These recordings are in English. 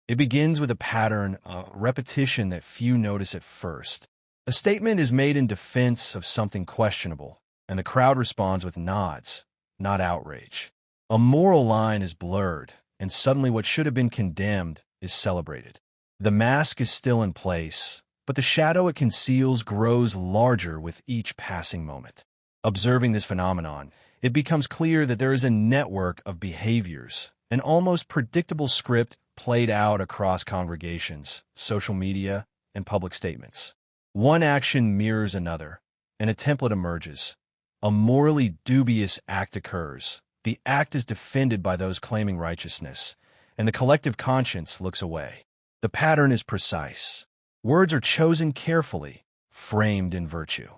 It begins with a pattern, a repetition that few notice at first. A statement is made in defense of something questionable, and the crowd responds with nods, not outrage. A moral line is blurred, and suddenly what should have been condemned is celebrated. The mask is still in place, but the shadow it conceals grows larger with each passing moment. Observing this phenomenon, it becomes clear that there is a network of behaviors, an almost predictable script played out across congregations, social media, and public statements. One action mirrors another, and a template emerges. A morally dubious act occurs. The act is defended by those claiming righteousness, and the collective conscience looks away. The pattern is precise. Words are chosen carefully, framed in virtue.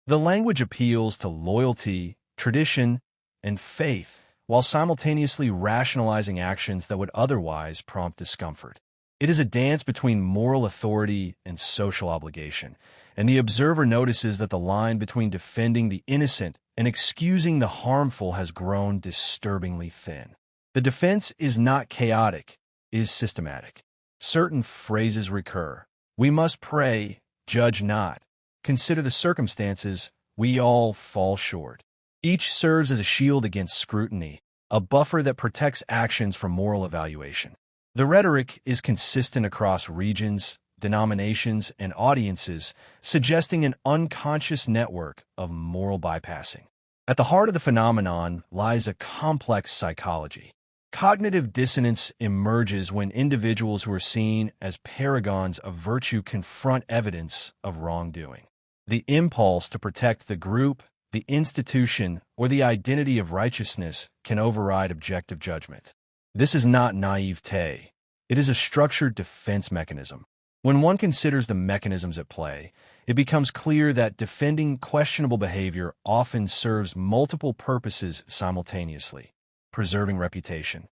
The language appeals to loyalty, tradition, and faith, while simultaneously rationalizing actions that would otherwise prompt discomfort. It is a dance between moral authority and social obligation, and the observer notices that the line between defending the innocent and excusing the harmful has grown disturbingly thin. The defense is not chaotic, it is systematic. Certain phrases recur. We must pray, judge not. Consider the circumstances, we all fall short. Each serves as a shield against scrutiny, a buffer that protects actions from moral evaluation. The rhetoric is consistent across regions, denominations, and audiences, suggesting an unconscious network of moral bypassing. At the heart of the phenomenon lies a complex psychology. Cognitive dissonance emerges when individuals who are seen as paragons of virtue confront evidence of wrongdoing. The impulse to protect the group, the institution, or the identity of righteousness can override objective judgment. This is not naivete. It is a structured defense mechanism. When one considers the mechanisms at play, it becomes clear that defending questionable behavior often serves multiple purposes simultaneously: preserving reputation,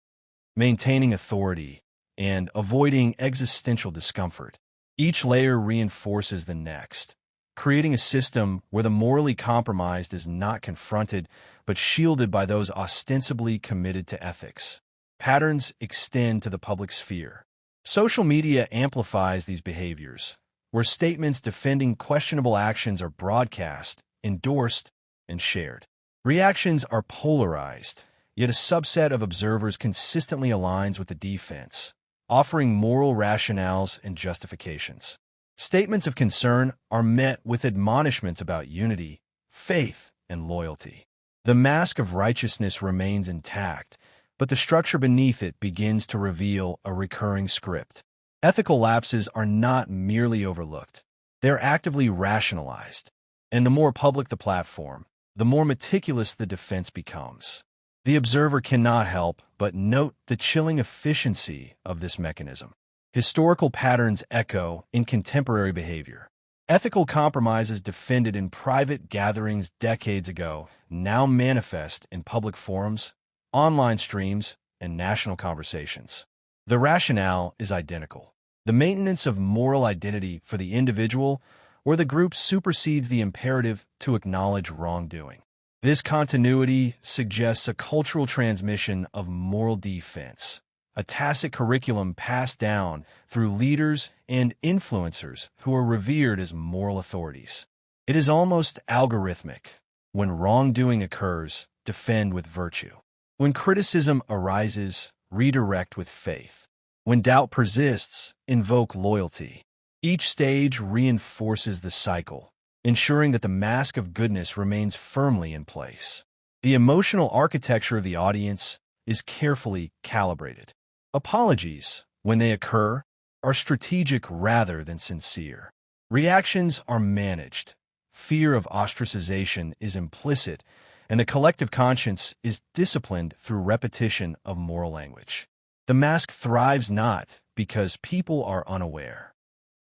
maintaining authority, and avoiding existential discomfort. Each layer reinforces the next, creating a system where the morally compromised is not confronted but shielded by those ostensibly committed to ethics. Patterns extend to the public sphere. Social media amplifies these behaviors, where statements defending questionable actions are broadcast, endorsed, and shared. Reactions are polarized, yet a subset of observers consistently aligns with the defense, offering moral rationales and justifications. Statements of concern are met with admonishments about unity, faith, and loyalty. The mask of righteousness remains intact, but the structure beneath it begins to reveal a recurring script. Ethical lapses are not merely overlooked. They are actively rationalized. And the more public the platform, the more meticulous the defense becomes. The observer cannot help but note the chilling efficiency of this mechanism. Historical patterns echo in contemporary behavior. Ethical compromises defended in private gatherings decades ago now manifest in public forums, online streams, and national conversations. The rationale is identical. The maintenance of moral identity for the individual or the group supersedes the imperative to acknowledge wrongdoing. This continuity suggests a cultural transmission of moral defense, a tacit curriculum passed down through leaders and influencers who are revered as moral authorities. It is almost algorithmic. When wrongdoing occurs, defend with virtue. When criticism arises, redirect with faith. When doubt persists, invoke loyalty. Each stage reinforces the cycle, ensuring that the mask of goodness remains firmly in place. The emotional architecture of the audience is carefully calibrated. Apologies, when they occur, are strategic rather than sincere. Reactions are managed. Fear of ostracization is implicit, and the collective conscience is disciplined through repetition of moral language. The mask thrives not because people are unaware,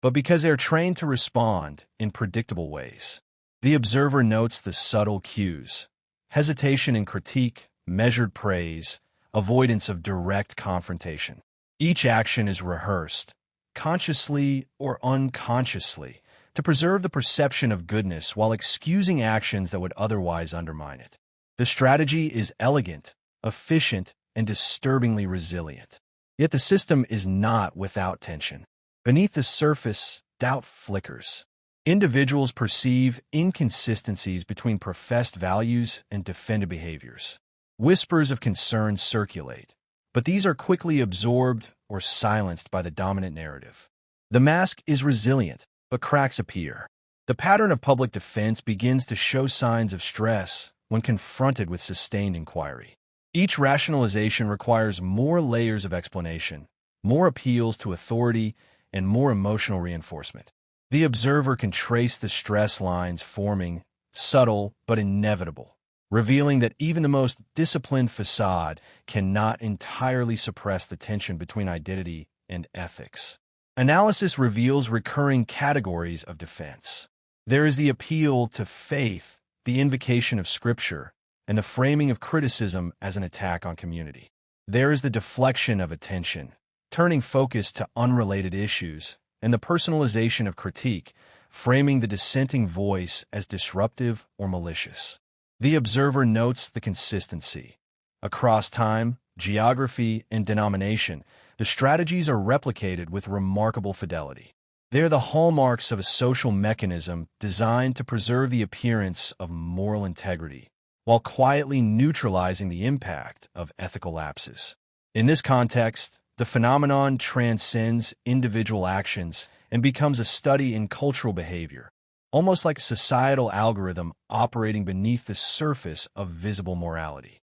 but because they are trained to respond in predictable ways. The observer notes the subtle cues: hesitation in critique, measured praise, avoidance of direct confrontation. Each action is rehearsed, consciously or unconsciously, to preserve the perception of goodness while excusing actions that would otherwise undermine it. The strategy is elegant, efficient, and disturbingly resilient. Yet the system is not without tension. Beneath the surface, doubt flickers. Individuals perceive inconsistencies between professed values and defended behaviors. Whispers of concern circulate, but these are quickly absorbed or silenced by the dominant narrative. The mask is resilient, but cracks appear. The pattern of public defense begins to show signs of stress when confronted with sustained inquiry. Each rationalization requires more layers of explanation, more appeals to authority, and more emotional reinforcement. The observer can trace the stress lines forming, subtle but inevitable, revealing that even the most disciplined facade cannot entirely suppress the tension between identity and ethics. Analysis reveals recurring categories of defense. There is the appeal to faith, the invocation of scripture, and the framing of criticism as an attack on community. There is the deflection of attention, turning focus to unrelated issues, and the personalization of critique, framing the dissenting voice as disruptive or malicious. The observer notes the consistency. Across time, geography, and denomination, the strategies are replicated with remarkable fidelity. They are the hallmarks of a social mechanism designed to preserve the appearance of moral integrity, while quietly neutralizing the impact of ethical lapses. In this context, the phenomenon transcends individual actions and becomes a study in cultural behavior, almost like a societal algorithm operating beneath the surface of visible morality.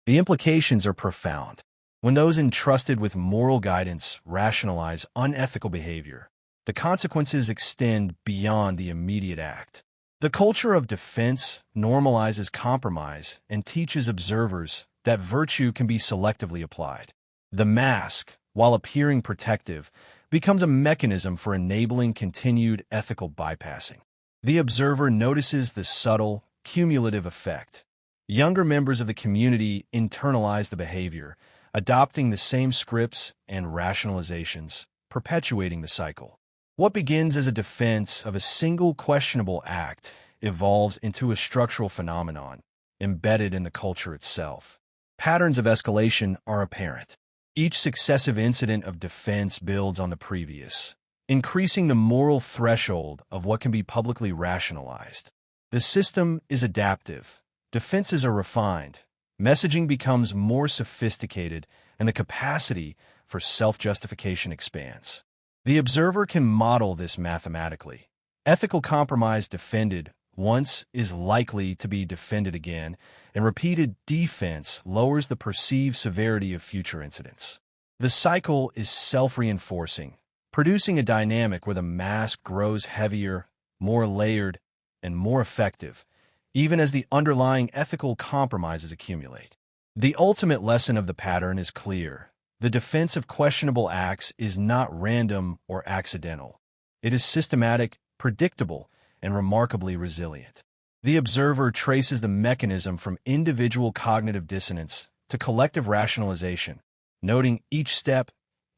The implications are profound. When those entrusted with moral guidance rationalize unethical behavior, the consequences extend beyond the immediate act. The culture of defense normalizes compromise and teaches observers that virtue can be selectively applied. The mask, while appearing protective, becomes a mechanism for enabling continued ethical bypassing. The observer notices the subtle, cumulative effect. Younger members of the community internalize the behavior, adopting the same scripts and rationalizations, perpetuating the cycle. What begins as a defense of a single questionable act evolves into a structural phenomenon, embedded in the culture itself. Patterns of escalation are apparent. Each successive incident of defense builds on the previous, increasing the moral threshold of what can be publicly rationalized. The system is adaptive. Defenses are refined. Messaging becomes more sophisticated, and the capacity for self-justification expands. The observer can model this mathematically. Ethical compromise defended once is likely to be defended again, and repeated defense lowers the perceived severity of future incidents. The cycle is self-reinforcing, producing a dynamic where the mask grows heavier, more layered, and more effective, even as the underlying ethical compromises accumulate. The ultimate lesson of the pattern is clear. The defense of questionable acts is not random or accidental. It is systematic, predictable, and remarkably resilient. The observer traces the mechanism from individual cognitive dissonance to collective rationalization, noting each step,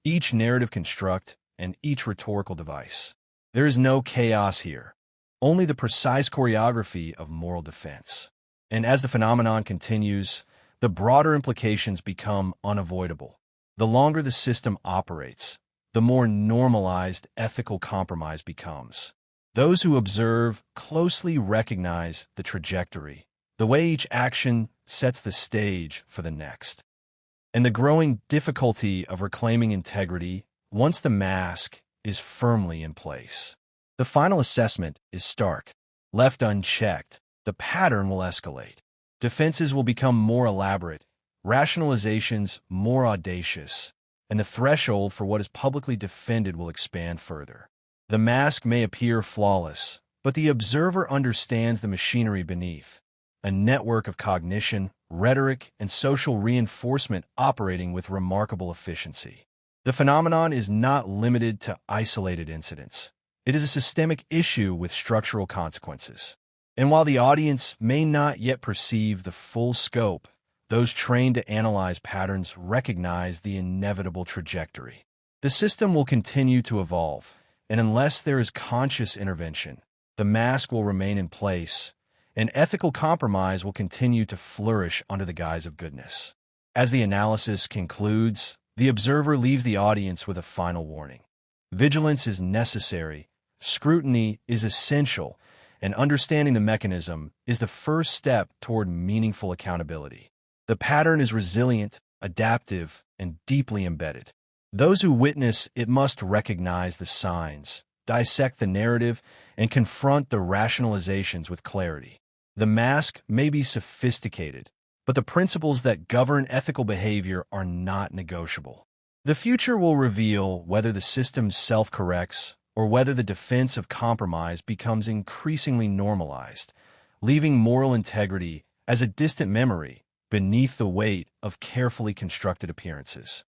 each narrative construct, and each rhetorical device. There is no chaos here, only the precise choreography of moral defense. And as the phenomenon continues, the broader implications become unavoidable. The longer the system operates, the more normalized ethical compromise becomes. Those who observe closely recognize the trajectory, the way each action sets the stage for the next. And the growing difficulty of reclaiming integrity once the mask is firmly in place. The final assessment is stark. Left unchecked, the pattern will escalate. Defenses will become more elaborate, rationalizations more audacious, and the threshold for what is publicly defended will expand further. The mask may appear flawless, but the observer understands the machinery beneath, a network of cognition, rhetoric, and social reinforcement operating with remarkable efficiency. The phenomenon is not limited to isolated incidents. It is a systemic issue with structural consequences. And while the audience may not yet perceive the full scope, those trained to analyze patterns recognize the inevitable trajectory. The system will continue to evolve, and unless there is conscious intervention, the mask will remain in place, and ethical compromise will continue to flourish under the guise of goodness. As the analysis concludes, The observer leaves the audience with a final warning. Vigilance is necessary, scrutiny is essential, and understanding the mechanism is the first step toward meaningful accountability. The pattern is resilient, adaptive, and deeply embedded. Those who witness it must recognize the signs, dissect the narrative, and confront the rationalizations with clarity. The mask may be sophisticated, but the principles that govern ethical behavior are not negotiable. The future will reveal whether the system self-corrects or whether the defense of compromise becomes increasingly normalized, leaving moral integrity as a distant memory beneath the weight of carefully constructed appearances.